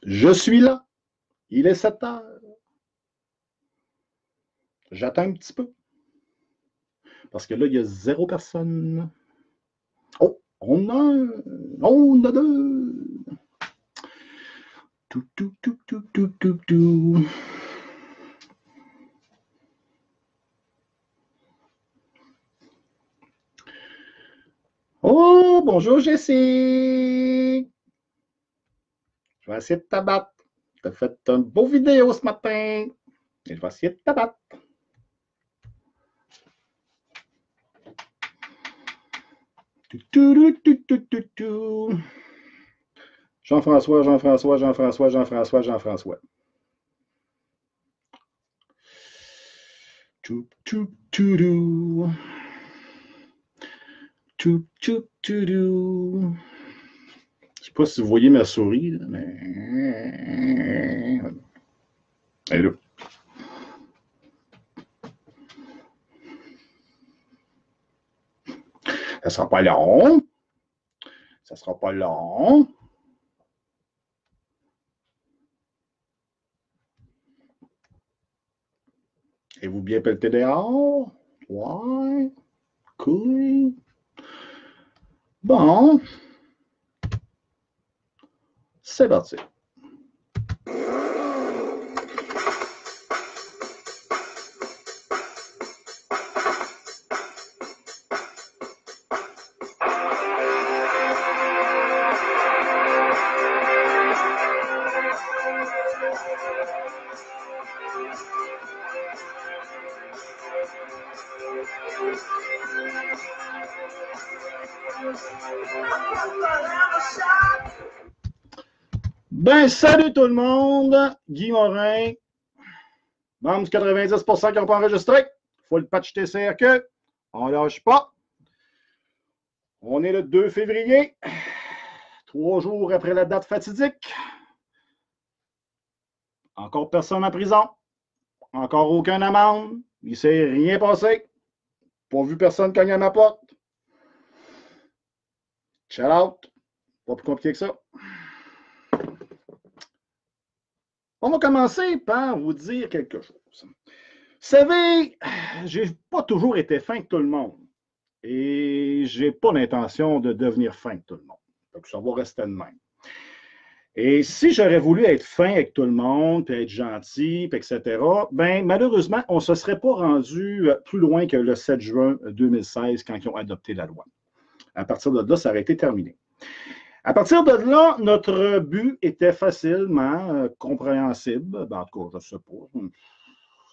Je suis là. Il est 7 heures. J'attends un petit peu. Parce que là, il y a 0 personne. Oh, on a deux. Tout, tout, tout, tout, tout, tout, tout. Oh, bonjour Jessie. Je vais essayer de t'abattre. Tu as fait une beau vidéo ce matin. Et je vais essayer de t'abattre. Jean-François, Jean-François, Jean-François, Jean-François, Jean-François. Je sais pas si vous voyez ma souris, mais... Elle est là. Ça sera pas long. Ça sera pas long. Et vous bien pelleté dehors? Ouais. Cool. Bon. C'est parti. Ben, salut tout le monde! Guy Morin, membre du 90% qui n'ont pas enregistré. Faut le patch TCRQ. On lâche pas. On est le 2 février, 3 jours après la date fatidique. Encore personne en prison. Encore aucune amende. Il ne s'est rien passé. Pas vu personne cogner à ma porte. Shout out. Pas plus compliqué que ça. On va commencer par vous dire quelque chose. Vous savez, j'ai pas toujours été fin avec tout le monde. Et j'ai pas l'intention de devenir fin avec tout le monde. Donc, ça va rester de même. Et si j'aurais voulu être fin avec tout le monde, puis être gentil, puis etc., ben malheureusement, on ne se serait pas rendu plus loin que le 7 juin 2016 quand ils ont adopté la loi. À partir de là, ça aurait été terminé. À partir de là, notre but était facilement compréhensible. Ben, en tout cas, je ne sais pas.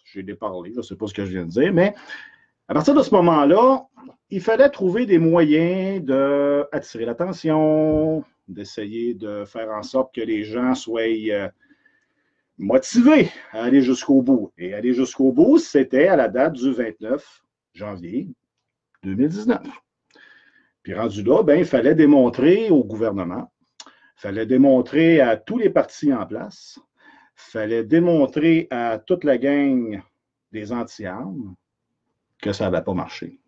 J'ai déparlé, je ne sais pas ce que je viens de dire, mais à partir de ce moment-là, il fallait trouver des moyens d'attirer l'attention, d'essayer de faire en sorte que les gens soient motivés à aller jusqu'au bout. Et aller jusqu'au bout, c'était à la date du 29 janvier 2019. Puis rendu là, ben, il fallait démontrer au gouvernement, il fallait démontrer à tous les partis en place, il fallait démontrer à toute la gang des anti-armes que ça n'avait pas marché.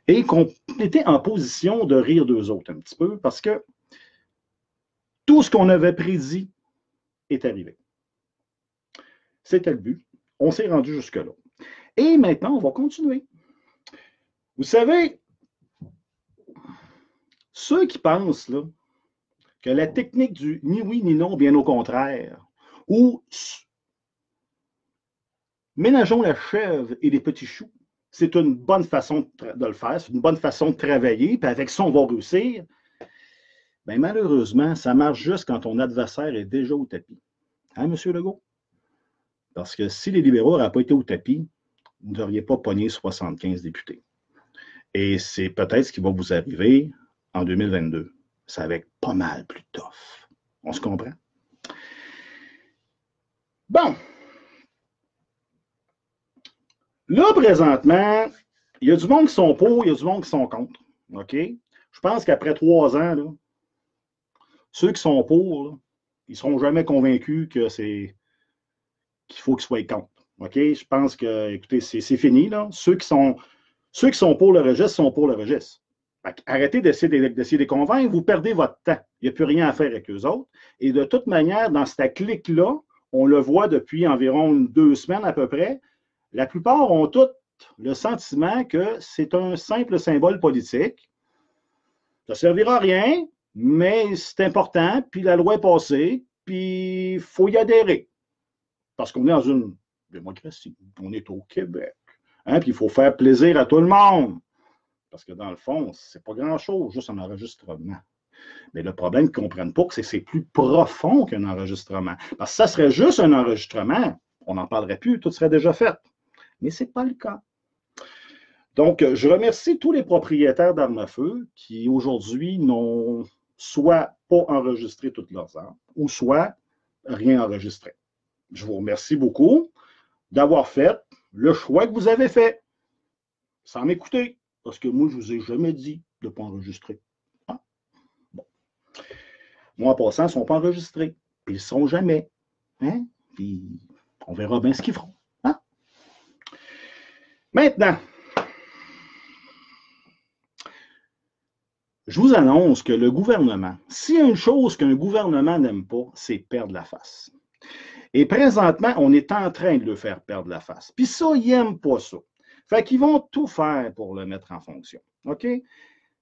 Et qu'on était en position de rire d'eux autres un petit peu parce que tout ce qu'on avait prédit est arrivé. C'était le but. On s'est rendu jusque-là. Et maintenant, on va continuer. Vous savez, ceux qui pensent là, que la technique du ni oui ni non, bien au contraire, ou ménageons la chèvre et les petits choux, c'est une bonne façon de le faire, c'est une bonne façon de travailler, puis avec ça, on va réussir. Bien, malheureusement, ça marche juste quand ton adversaire est déjà au tapis. Hein, M. Legault? Parce que si les libéraux n'auraient pas été au tapis, vous n'auriez pas pogné 75 députés. Et c'est peut-être ce qui va vous arriver en 2022. Ça va être pas mal plus tough. On se comprend? Bon. Là, présentement, il y a du monde qui sont pour, il y a du monde qui sont contre. OK? Je pense qu'après 3 ans, là, ceux qui sont pour, là, ils ne seront jamais convaincus que qu'il faut qu'ils soient contre. OK? Je pense que, écoutez, c'est fini. Là. Ceux qui sont pour le registre sont pour le registre. Arrêtez d'essayer de les convaincre, vous perdez votre temps. Il n'y a plus rien à faire avec eux autres. Et de toute manière, dans cette clique-là, on le voit depuis environ 2 semaines à peu près, la plupart ont tous le sentiment que c'est un simple symbole politique. Ça ne servira à rien, mais c'est important, puis la loi est passée, puis il faut y adhérer. Parce qu'on est dans une démocratie, on est au Québec. Hein, puis il faut faire plaisir à tout le monde. Parce que dans le fond, c'est pas grand-chose, juste un enregistrement. Mais le problème qu'ils ne comprennent pas, c'est plus profond qu'un enregistrement. Parce que ça serait juste un enregistrement, on n'en parlerait plus, tout serait déjà fait. Mais ce n'est pas le cas. Donc, je remercie tous les propriétaires d'armes à feu qui, aujourd'hui, n'ont soit pas enregistré toutes leurs armes, ou soit rien enregistré. Je vous remercie beaucoup d'avoir fait le choix que vous avez fait, sans m'écouter, parce que moi, je ne vous ai jamais dit de ne pas enregistrer. Ah. Bon. Moi, en passant, ils ne sont pas enregistrés, puis ils ne le seront jamais. Hein? Puis, on verra bien ce qu'ils feront. Hein? Maintenant, je vous annonce que le gouvernement, s'il y a une chose qu'un gouvernement n'aime pas, c'est perdre la face. Et présentement, on est en train de le faire perdre la face. Puis ça, ils n'aiment pas ça. Fait qu'ils vont tout faire pour le mettre en fonction. OK?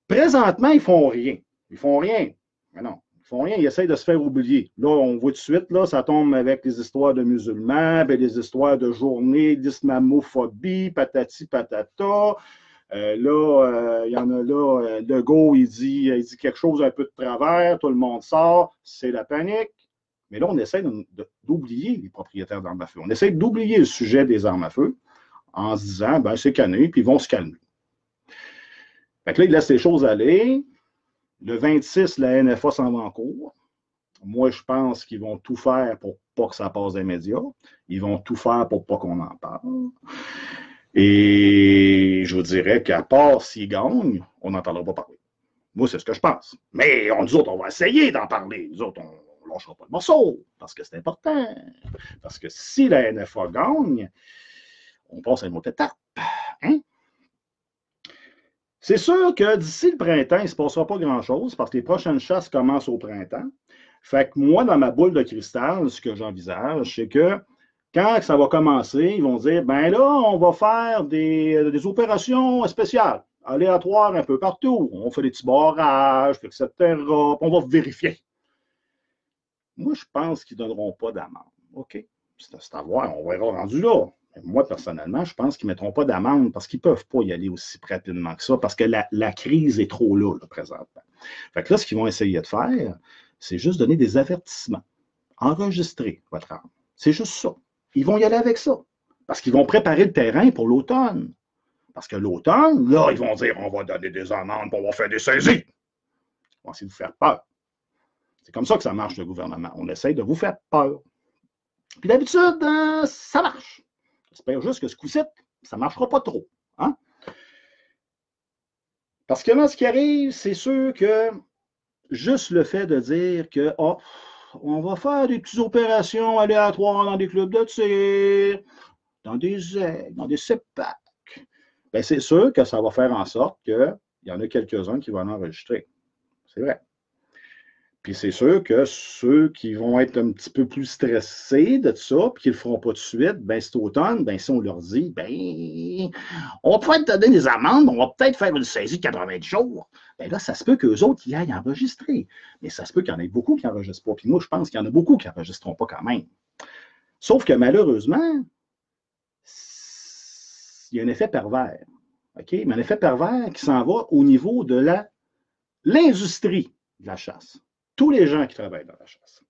Présentement, ils ne font rien. Ils ne font rien. Mais non, ils ne font rien. Ils essayent de se faire oublier. Là, on voit tout de suite, là, ça tombe avec les histoires de musulmans, puis les histoires de journées d'islamophobie, patati patata. Là, il y en a là, Legault, il dit quelque chose un peu de travers, tout le monde sort, c'est la panique. Mais là, on essaie d'oublier les propriétaires d'armes à feu. On essaie d'oublier le sujet des armes à feu en se disant, ben c'est cané, puis ils vont se calmer. Fait que là, ils laissent les choses aller. Le 26, la NFA s'en va en cours. Moi, je pense qu'ils vont tout faire pour pas que ça passe des médias. Ils vont tout faire pour pas qu'on en parle. Et je vous dirais qu'à part s'ils gagnent, on n'entendra pas parler. Moi, c'est ce que je pense. Mais nous autres, on va essayer d'en parler. Nous autres, on ne lâchera pas le morceau, parce que c'est important. Parce que si la NFA gagne, on passe à une autre étape. Hein? C'est sûr que d'ici le printemps, il ne se passera pas grand-chose, parce que les prochaines chasses commencent au printemps. Fait que moi, dans ma boule de cristal, ce que j'envisage, c'est que quand ça va commencer, ils vont dire, ben là, on va faire des opérations spéciales, aléatoires un peu partout. On fait des petits barrages, etc. On va vérifier. Moi, je pense qu'ils ne donneront pas d'amende. OK? C'est à voir, on verra rendu là. Moi, personnellement, je pense qu'ils ne mettront pas d'amende parce qu'ils ne peuvent pas y aller aussi rapidement que ça, parce que la crise est trop là, présentement. Fait que là, ce qu'ils vont essayer de faire, c'est juste donner des avertissements. Enregistrer votre arme. C'est juste ça. Ils vont y aller avec ça. Parce qu'ils vont préparer le terrain pour l'automne. Parce que l'automne, là, ils vont dire, on va donner des amendes, on va faire des saisies. Ils vont essayer de vous faire peur. C'est comme ça que ça marche, le gouvernement. On essaye de vous faire peur. Puis d'habitude, ça marche. J'espère juste que ce coup-ci, ça ne marchera pas trop. Hein? Parce que là, ce qui arrive, c'est sûr que juste le fait de dire que on va faire des petites opérations aléatoires dans des clubs de tir, dans des aigles, dans des CEPAC, bien, c'est sûr que ça va faire en sorte qu'il y en a quelques-uns qui vont enregistrer. C'est vrai. Puis c'est sûr que ceux qui vont être un petit peu plus stressés de ça, puis qui ne le feront pas tout de suite, bien, cet automne, bien, si on leur dit, bien, on va peut-être donner des amendes, on va peut-être faire une saisie de 80 jours, bien là, ça se peut qu'eux autres y aillent enregistrer. Mais ça se peut qu'il y en ait beaucoup qui n'enregistrent pas. Puis moi, je pense qu'il y en a beaucoup qui n'enregistreront pas quand même. Sauf que malheureusement, il y a un effet pervers. OK? Mais un effet pervers qui s'en va au niveau de l'industrie de la chasse. Tous les gens qui travaillent dans la chasse.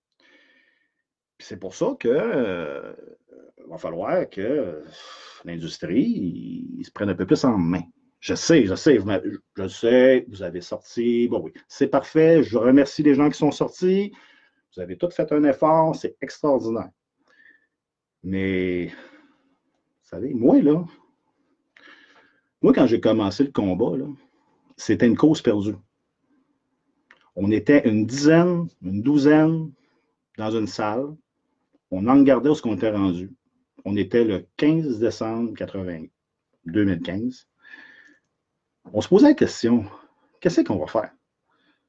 C'est pour ça que va falloir que l'industrie se prenne un peu plus en main. Je sais, vous avez sorti. Bon oui, c'est parfait. Je remercie les gens qui sont sortis. Vous avez tous fait un effort, c'est extraordinaire. Mais, vous savez, moi, quand j'ai commencé le combat, c'était une cause perdue. On était une dizaine, une douzaine dans une salle. On en regardait où ce qu'on était rendu. On était le 15 décembre 2015. On se posait la question, qu'est-ce qu'on va faire?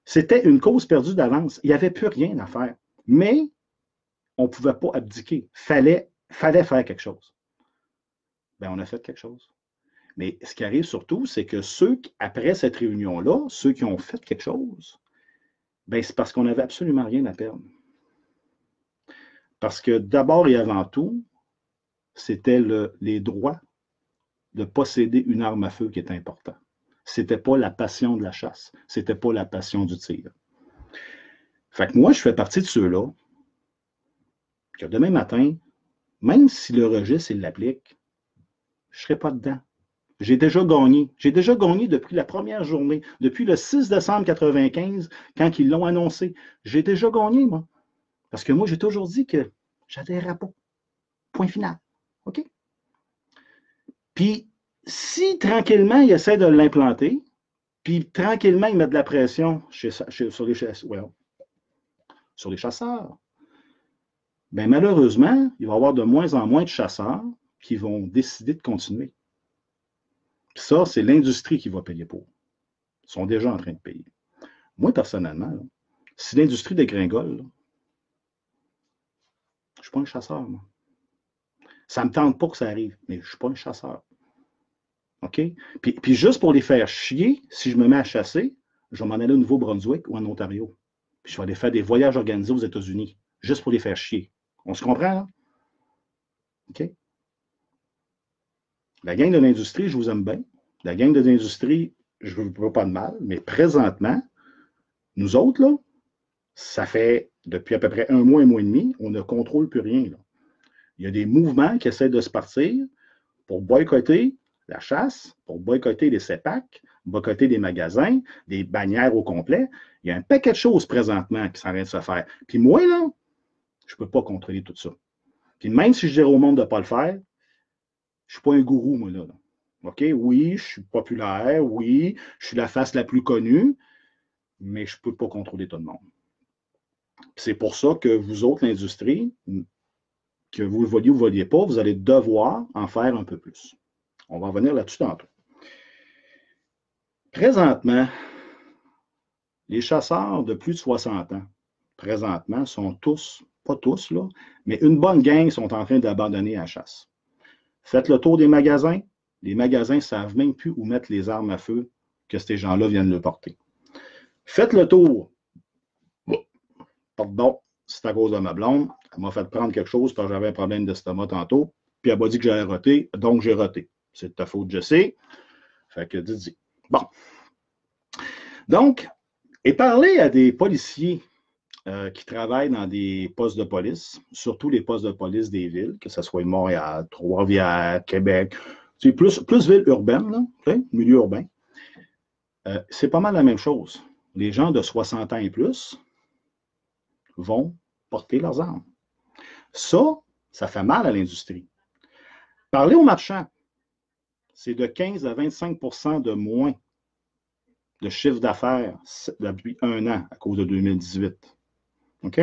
C'était une cause perdue d'avance. Il n'y avait plus rien à faire. Mais on ne pouvait pas abdiquer. Fallait faire quelque chose. Bien, on a fait quelque chose. Mais ce qui arrive surtout, c'est que ceux, après cette réunion-là, ceux qui ont fait quelque chose, bien, c'est parce qu'on n'avait absolument rien à perdre. Parce que d'abord et avant tout, c'était les droits de posséder une arme à feu qui était important. Ce n'était pas la passion de la chasse. Ce n'était pas la passion du tir. Fait que moi, je fais partie de ceux-là que demain matin, même si le registre l'applique, je ne serai pas dedans. J'ai déjà gagné. J'ai déjà gagné depuis la première journée, depuis le 6 décembre 1995, quand ils l'ont annoncé. J'ai déjà gagné, moi. Parce que moi, j'ai toujours dit que j'adhérerais pas. Point final. OK? Puis, si tranquillement, ils essaient de l'implanter, puis tranquillement, ils mettent de la pression sur les chasseurs, bien malheureusement, il va y avoir de moins en moins de chasseurs qui vont décider de continuer. Puis ça, c'est l'industrie qui va payer pour. Ils sont déjà en train de payer. Moi, personnellement, là, si l'industrie dégringole, là, je ne suis pas un chasseur, moi. Ça ne me tente pas que ça arrive, mais je ne suis pas un chasseur. OK? Puis juste pour les faire chier, si je me mets à chasser, je vais m'en aller au Nouveau-Brunswick ou en Ontario. Puis je vais aller faire des voyages organisés aux États-Unis, juste pour les faire chier. On se comprend, là? OK? La gang de l'industrie, je vous aime bien. La gang de l'industrie, je ne veux pas de mal, mais présentement, nous autres, là, ça fait depuis à peu près un mois et demi, on ne contrôle plus rien. Là. Il y a des mouvements qui essaient de se partir pour boycotter la chasse, pour boycotter les CEPAC, boycotter des magasins, des bannières au complet. Il y a un paquet de choses présentement qui sont en train de se faire. Puis moi, là, je ne peux pas contrôler tout ça. Puis même si je dirais au monde de ne pas le faire, je ne suis pas un gourou, moi, là. OK? Oui, je suis populaire, oui, je suis la face la plus connue, mais je ne peux pas contrôler tout le monde. C'est pour ça que vous autres, l'industrie, que vous le voliez ou ne voliez pas, vous allez devoir en faire un peu plus. On va revenir là-dessus tantôt. Présentement, les chasseurs de plus de 60 ans, présentement, sont tous, pas tous, là, mais une bonne gang sont en train d'abandonner la chasse. Faites le tour des magasins. Les magasins ne savent même plus où mettre les armes à feu que ces gens-là viennent le porter. Faites le tour. Pardon, c'est à cause de ma blonde. Elle m'a fait prendre quelque chose parce que j'avais un problème d'estomac tantôt. Puis elle m'a dit que j'allais roter, donc j'ai roté. C'est de ta faute, je sais. Fait que dis-y. Bon. Donc, et parler à des policiers qui travaillent dans des postes de police, surtout les postes de police des villes, que ce soit Montréal, Trois-Rivières, Québec, c'est plus ville urbaine, là, okay? Milieu urbain. C'est pas mal la même chose. Les gens de 60 ans et plus vont porter leurs armes. Ça fait mal à l'industrie. Parler aux marchands, c'est de 15 à 25 de moins de chiffre d'affaires depuis un an à cause de 2018. OK?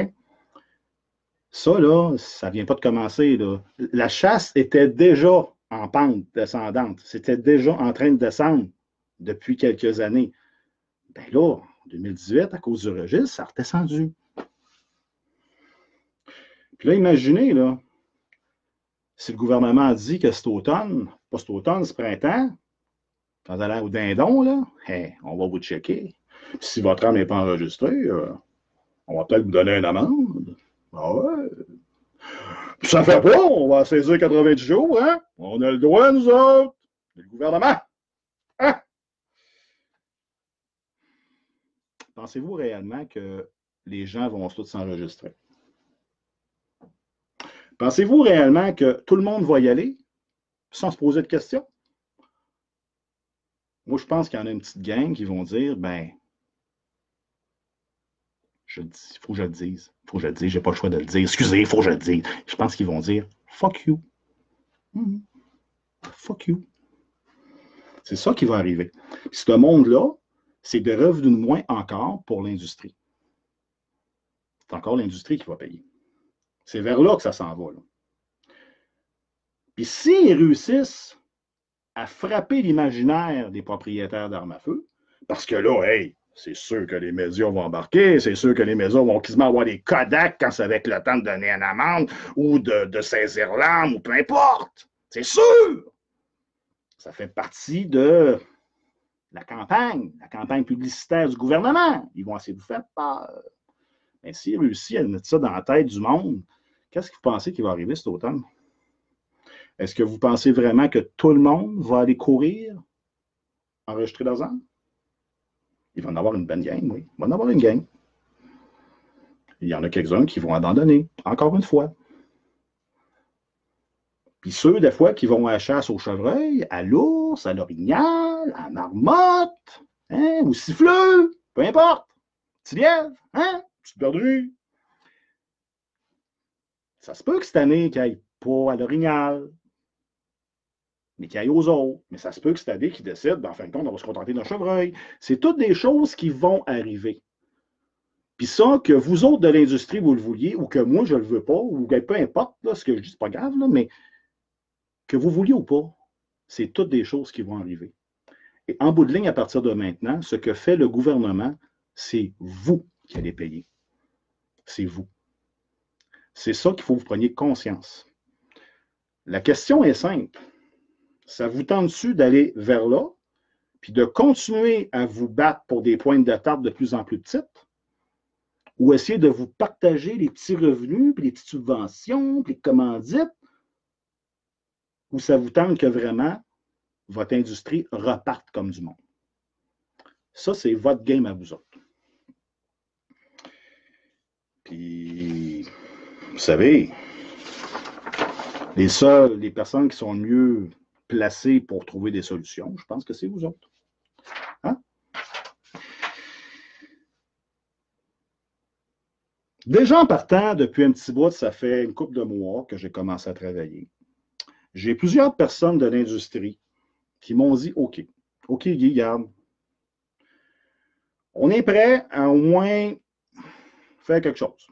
Ça, là, ça ne vient pas de commencer. Là. La chasse était déjà en pente descendante. C'était déjà en train de descendre depuis quelques années. Bien là, en 2018, à cause du registre, ça a redescendu. Puis là, imaginez, là, si le gouvernement dit que cet automne, pas cet automne, ce printemps, quand vous allez au dindon, là, hey, on va vous checker. Puis si votre arme n'est pas enregistrée, on va peut-être vous donner une amende. Ah ouais. Puis ça fait pas, on va saisir 90 jours, hein? On a le droit, nous autres. Le gouvernement. Hein? Pensez-vous réellement que les gens vont tous s'enregistrer? Pensez-vous réellement que tout le monde va y aller sans se poser de questions? Moi, je pense qu'il y en a une petite gang qui vont dire, ben, il faut que je le dise. Il faut que je le dise. J'ai pas le choix de le dire. Excusez, il faut que je le dise. Je pense qu'ils vont dire, fuck you. Fuck you. C'est ça qui va arriver. Puis ce monde-là, c'est de revenus de moins encore pour l'industrie. C'est encore l'industrie qui va payer. C'est vers là que ça s'en va. Là. Puis s'ils réussissent à frapper l'imaginaire des propriétaires d'armes à feu, Parce que là, hey, c'est sûr que les médias vont embarquer, c'est sûr que les médias vont quasiment avoir des Kodak quand c'est avec le temps de donner une amende ou de saisir l'âme ou peu importe. C'est sûr! Ça fait partie de la campagne publicitaire du gouvernement. Ils vont essayer de vous faire peur. Mais s'ils réussissent à mettre ça dans la tête du monde, qu'est-ce que vous pensez qui va arriver cet automne? Est-ce que vous pensez vraiment que tout le monde va aller courir, enregistrer leurs armes? Il va en avoir une bonne gang, oui. Il va en avoir une gang. Il y en a quelques-uns qui vont abandonner, encore une fois. Puis ceux, des fois, qui vont à la chasse au chevreuil, à l'ours, à l'orignal, à la marmotte, hein, au siffleux, peu importe. Petit lièvre, hein, petite perdrix. Ça se peut que cette année, qu'il n'y aille pas à l'orignal, mais qu'il aille aux autres. Mais ça se peut que cette année, qu'ils décident, ben, en fin de compte, on va se contenter d'un chevreuil. C'est toutes des choses qui vont arriver. Puis ça, que vous autres de l'industrie, vous le vouliez, ou que moi, je ne le veux pas, ou que peu importe, là, ce que je dis, c'est pas grave, là, mais que vous vouliez ou pas, c'est toutes des choses qui vont arriver. Et en bout de ligne, à partir de maintenant, ce que fait le gouvernement, c'est vous qui allez payer. C'est vous. C'est ça qu'il faut que vous preniez conscience. La question est simple. Ça vous tente-tu d'aller vers là, puis de continuer à vous battre pour des pointes de table de plus en plus petites, ou essayer de vous partager les petits revenus, puis les petites subventions, puis les commandites, ou ça vous tente que vraiment votre industrie reparte comme du monde. Ça, c'est votre game à vous autres. Puis, vous savez, les personnes qui sont mieux placées pour trouver des solutions, je pense que c'est vous autres. Hein? Déjà en partant, depuis un petit bout, ça fait une couple de mois que j'ai commencé à travailler. J'ai plusieurs personnes de l'industrie qui m'ont dit OK, Guy, garde. On est prêt à au moins faire quelque chose.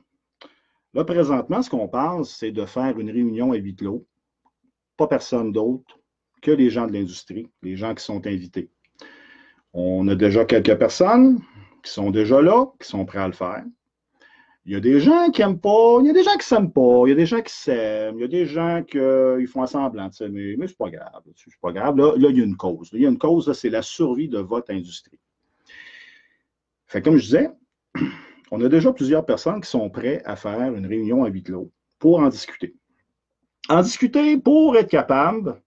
Là, présentement, ce qu'on pense, c'est de faire une réunion à huis clos. Pas personne d'autre que les gens de l'industrie, les gens qui sont invités. On a déjà quelques personnes qui sont déjà là, qui sont prêts à le faire. Il y a des gens qui n'aiment pas, il y a des gens qui ne s'aiment pas, il y a des gens qui s'aiment, il y a des gens qui font semblant de s'aimer, mais c'est pas grave. C'est pas grave. Là, il y a une cause. Il y a une cause, c'est la survie de votre industrie. Fait comme je disais, on a déjà plusieurs personnes qui sont prêtes à faire une réunion à huis clos pour en discuter. En discuter pour être capable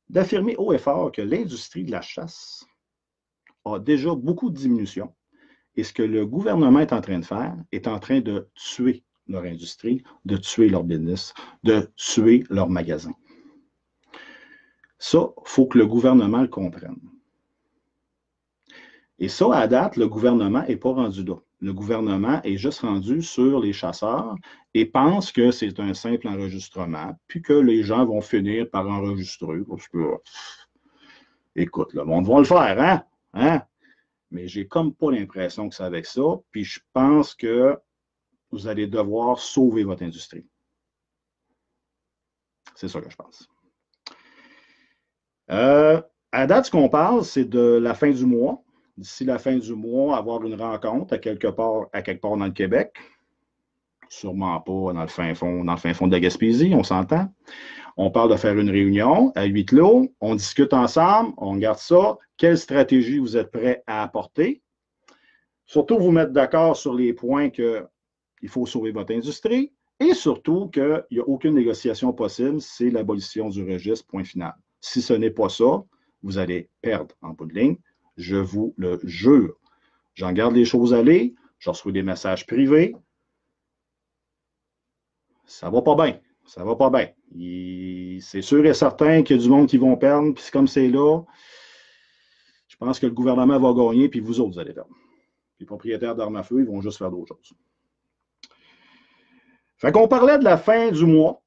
d'affirmer haut et fort que l'industrie de la chasse a déjà beaucoup de diminution. Et ce que le gouvernement est en train de faire est en train de tuer leur industrie, de tuer leur business, de tuer leur magasin. Ça, il faut que le gouvernement le comprenne. Et ça, à date, le gouvernement n'est pas rendu là. Le gouvernement est juste rendu sur les chasseurs et pense que c'est un simple enregistrement, puis que les gens vont finir par enregistrer. Parce que, écoute, le monde va le faire, hein? Hein? Mais j'ai comme pas l'impression que c'est avec ça. Puis je pense que vous allez devoir sauver votre industrie. C'est ça que je pense. À date, ce qu'on parle, c'est de la fin du mois. D'ici la fin du mois, avoir une rencontre à quelque part dans le Québec. Sûrement pas dans le fin fond de la Gaspésie, on s'entend. On parle de faire une réunion à huis clos, on discute ensemble, on regarde ça. Quelle stratégie vous êtes prêts à apporter? Surtout, vous mettre d'accord sur les points qu'il faut sauver votre industrie et surtout qu'il n'y a aucune négociation possible, c'est l'abolition du registre, point final. Si ce n'est pas ça, vous allez perdre en bout de ligne. Je vous le jure. J'en garde les choses aller, je reçois des messages privés. Ça va pas bien. Ça va pas bien. C'est sûr et certain qu'il y a du monde qui vont perdre, puis comme c'est là, je pense que le gouvernement va gagner, puis vous autres, vous allez perdre. Les propriétaires d'armes à feu, ils vont juste faire d'autres choses. Fait qu'on parlait de la fin du mois.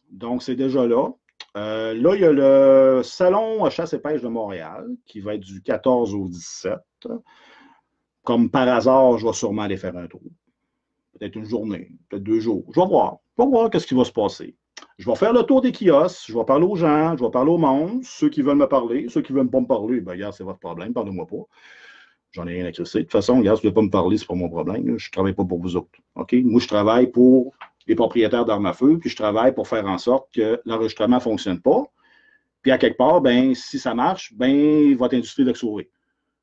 Donc, c'est déjà là. Là, il y a le Salon Chasse et Pêche de Montréal qui va être du 14 au 17. Comme par hasard, je vais sûrement aller faire un tour. Peut-être une journée, peut-être 2 jours. Je vais voir. Je vais voir ce qui va se passer. Je vais faire le tour des kiosques, je vais parler aux gens, je vais parler au monde, ceux qui veulent me parler, ceux qui ne veulent pas me parler, ben regarde, c'est votre problème, parlez-moi pas. J'en ai rien à crisser. De toute façon, regarde, si vous ne voulez pas me parler, c'est pas mon problème. Là. Je ne travaille pas pour vous autres. OK? Moi, je travaille pour les propriétaires d'armes à feu, puis je travaille pour faire en sorte que l'enregistrement ne fonctionne pas. Puis à quelque part, ben, si ça marche, ben, votre industrie va sauver.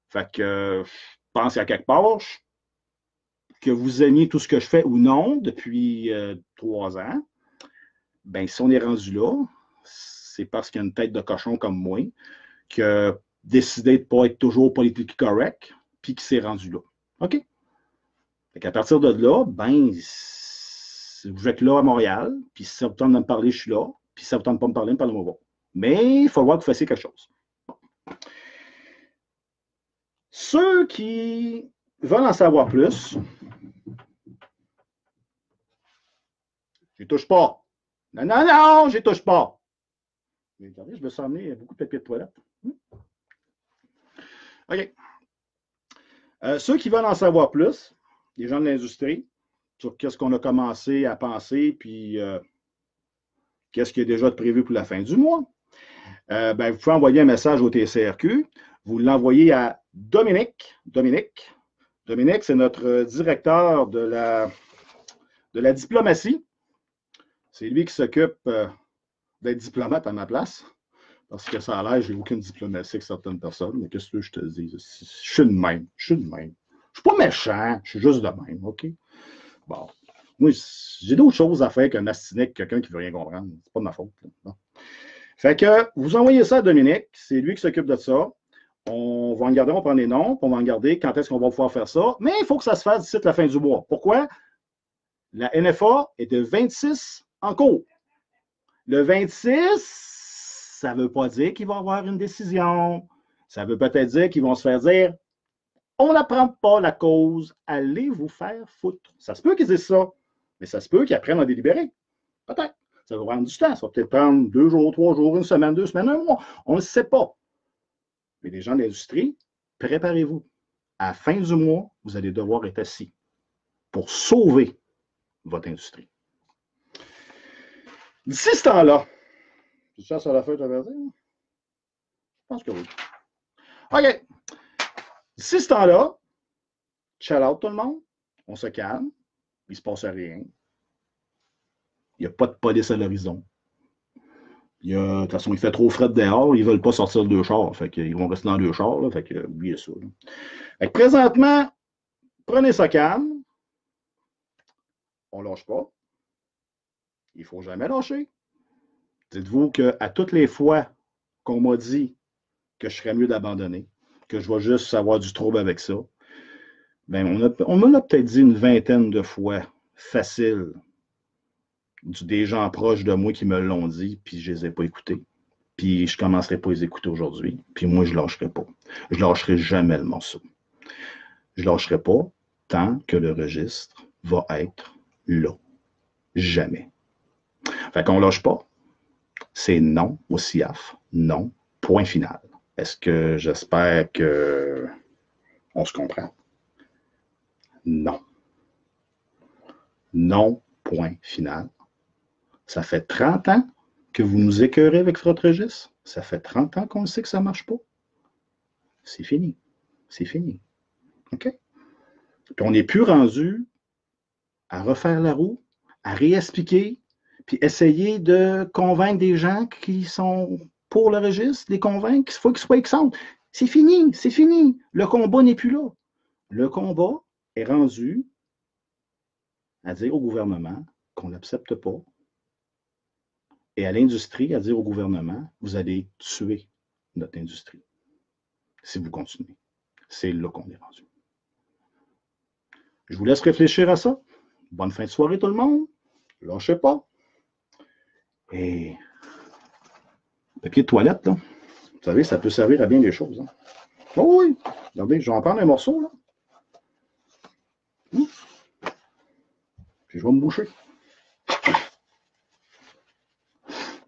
Fait que je pense qu'à quelque part, que vous aimiez tout ce que je fais ou non depuis 3 ans, ben, si on est rendu là, c'est parce qu'il y a une tête de cochon comme moi qui a décidé de ne pas être toujours politiquement correct, puis qui s'est rendu là. OK? Fait qu'à partir de là, ben, vous êtes là à Montréal, puis si ça vous tente de me parler, je suis là, puis si ça ne vous tente pas de me parler, parlez-moi pas. Mais il faut voir que vous fassiez quelque chose. Ceux qui veulent en savoir plus, je touche pas. Non, non, non, je touche pas. Mais regardez, je me suis emmené beaucoup de papier de toilette. OK. Ceux qui veulent en savoir plus, les gens de l'industrie, sur qu'est-ce qu'on a commencé à penser, puis qu'est-ce qui est déjà prévu pour la fin du mois, ben, vous pouvez envoyer un message au TCRQ. Vous l'envoyez à Dominique. Dominique, c'est notre directeur de la diplomatie. C'est lui qui s'occupe d'être diplomate à ma place. Parce que ça a l'air, j'ai aucune diplomatie avec certaines personnes. Mais qu'est-ce que je te dis? Je suis de même. Je ne suis pas méchant. Je suis juste de même. OK? Bon. Moi, j'ai d'autres choses à faire qu'un astinique, quelqu'un qui ne veut rien comprendre. C'est pas de ma faute. Bon. Fait que vous envoyez ça à Dominique. C'est lui qui s'occupe de ça. On va en garder, on prend les noms, puis on va en garder quand est-ce qu'on va pouvoir faire ça. Mais il faut que ça se fasse d'ici la fin du mois. Pourquoi? La NFA est de 26 en cours. Le 26, ça ne veut pas dire qu'il va y avoir une décision. Ça veut peut-être dire qu'ils vont se faire dire on n'apprend pas la cause, allez vous faire foutre. Ça se peut qu'ils disent ça, mais ça se peut qu'ils apprennent à délibérer. Peut-être. Ça va prendre du temps. Ça va peut-être prendre 2 jours, 3 jours, 1 semaine, 2 semaines, 1 mois. On ne sait pas. Mais les gens de l'industrie, préparez-vous. À la fin du mois, vous allez devoir être assis pour sauver votre industrie. D'ici ce temps-là, tu cherches à la feuille, tu vas dire? Je pense que oui. OK. D'ici ce temps-là, chill out tout le monde, on se calme, il ne se passe rien. Il n'y a pas de police à l'horizon. De toute façon, il fait trop frais dehors, ils ne veulent pas sortir de deux chars. Fait qu'ils vont rester dans deux chars. Là, fait que, oubliez ça. Fait que présentement, prenez ça calme. On ne lâche pas. Il ne faut jamais lâcher. Dites-vous qu'à toutes les fois qu'on m'a dit que je serais mieux d'abandonner, que je vais juste avoir du trouble avec ça, ben on me l'a peut-être dit une vingtaine de fois facile. Des gens proches de moi qui me l'ont dit, puis je ne les ai pas écoutés. Puis je ne commencerai pas à les écouter aujourd'hui. Puis moi, je ne lâcherai pas. Je ne lâcherai jamais le morceau. Je ne lâcherai pas tant que le registre va être là. Jamais. Fait qu'on ne lâche pas. C'est non au CIAF. Non. Point final. Est-ce que j'espère qu'on se comprend? Non. Non. Point final. Ça fait 30 ans que vous nous écœurez avec votre registre. Ça fait 30 ans qu'on sait que ça ne marche pas. C'est fini. C'est fini. OK? Puis on n'est plus rendu à refaire la roue, à réexpliquer, puis essayer de convaincre des gens qui sont pour le registre, les convaincre qu'il faut qu'ils soient exempts. C'est fini, c'est fini. Le combat n'est plus là. Le combat est rendu à dire au gouvernement qu'on n'accepte pas et à l'industrie à dire au gouvernement, vous allez tuer notre industrie si vous continuez. C'est là qu'on est rendu. Je vous laisse réfléchir à ça. Bonne fin de soirée tout le monde. Lâchez pas. Et papier de toilette, là, vous savez, ça peut servir à bien des choses. Hein. Oh oui, regardez, je vais en prendre un morceau, là. Puis je vais me boucher.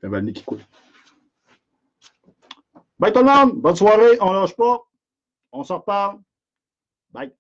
J'avais le nez qui coule. Bye tout le monde, bonne soirée, on lâche pas. On s'en reparle. Bye.